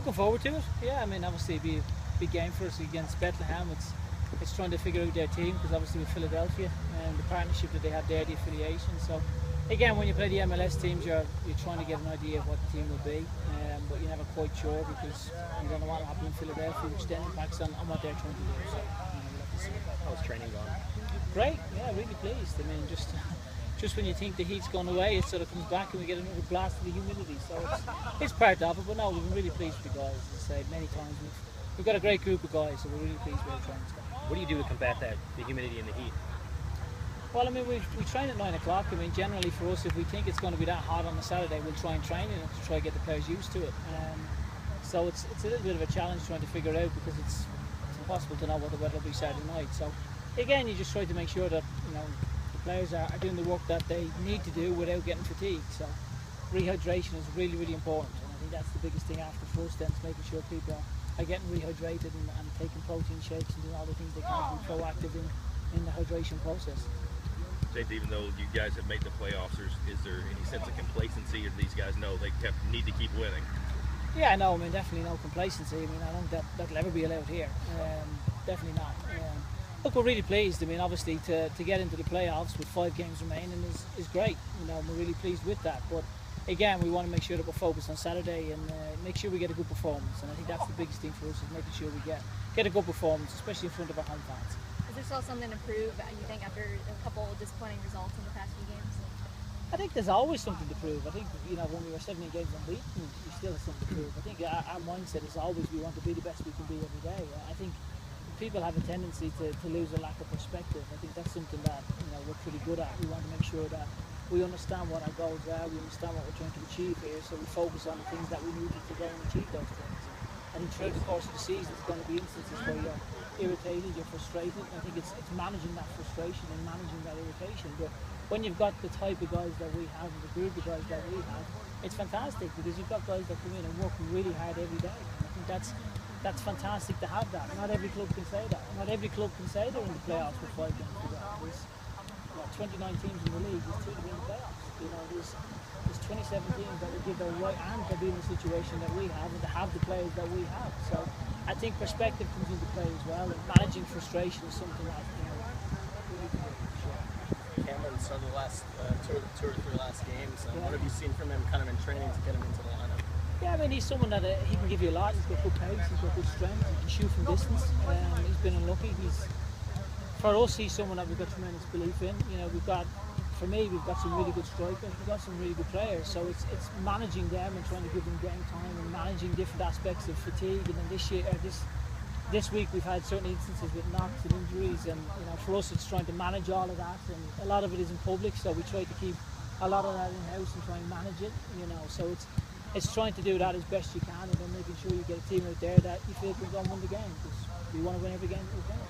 looking forward to it. Yeah, I mean, obviously it'd be a big game for us against Bethlehem. It's trying to figure out their team, because obviously with Philadelphia and the partnership that they have there, the affiliation. So again, when you play the MLS teams, you're trying to get an idea of what the team will be, but you're never quite sure because you don't know what will happen in Philadelphia, which then impacts on what they're trying to do. So we'll have to see. How's training going? Great, yeah, really pleased. I mean, just when you think the heat's gone away, it sort of comes back and we get another blast of the humidity. So it's part of it, but no, we've been really pleased with the guys. As I said many times, we've got a great group of guys, so we're really pleased with our training's going. What do you do to combat that, the humidity and the heat? Well, I mean, we train at 9 o'clock. I mean, generally for us, if we think it's going to be that hot on a Saturday, we'll try and train in it to try to get the players used to it. So it's a little bit of a challenge trying to figure it out, because it's impossible to know what the weather will be Saturday night. So again, you just try to make sure that the players are doing the work that they need to do without getting fatigued. So rehydration is really, really important, and I think that's the biggest thing after for us then, is making sure people are getting rehydrated and taking protein shakes and doing all the things they can to be proactive in the hydration process. James, even though you guys have made the playoffs, is there any sense of complacency, or do these guys know they need to keep winning? Yeah, no, I mean, definitely no complacency. I mean, I don't think that'll ever be allowed here. Definitely not. Look, we're really pleased. I mean, obviously to get into the playoffs with 5 games remaining is great. We're really pleased with that. But again, we want to make sure that we're focused on Saturday and make sure we get a good performance. And I think that's the biggest thing for us, is making sure we get a good performance, especially in front of our home fans. Is there still something to prove, you think, after a couple of disappointing results in the past few games? I think there's always something to prove. I think, when we were 17 games unbeaten, we still have something to prove. I think our mindset is always we want to be the best we can be every day. I think people have a tendency to lose a lack of perspective. I think that's something that we're pretty good at. We want to make sure that we understand what our goals are, we understand what we're trying to achieve here, so we focus on the things that we need to go and achieve those things. I think throughout the course of the season, there's going to be instances where you're irritated, you're frustrated. I think it's managing that frustration and managing that irritation. But when you've got the type of guys that we have and the group of guys that we have, it's fantastic, because you've got guys that come in and work really hard every day. And I think that's fantastic to have that. Not every club can say that. Not every club can say they're in the playoffs with 5 games to go. There's 29 teams in the league. There's 2 to be in the playoffs. There's 27 teams that will give their right hand to be in the situation that we have and to have the players that we have. So I think perspective comes into play as well, and managing frustration is something that we need to do. Cameron started the last two or three last games. What have you seen from him kind of in training to get him into the lineup? Yeah, I mean, he's someone that he can give you a lot. He's got good pace, he's got good strength, he can shoot from distance. He's been unlucky. For us, he's someone that we've got tremendous belief in. For me, we've got some really good strikers, we've got some really good players. So it's managing them and trying to give them game time and managing different aspects of fatigue. And then this week we've had certain instances with knocks and injuries, and for us it's trying to manage all of that, and a lot of it is in public, so we try to keep a lot of that in house and try and manage it. So it's trying to do that as best you can, and then making sure you get a team out there that you feel can go and win the game, because we want to win every game that we play.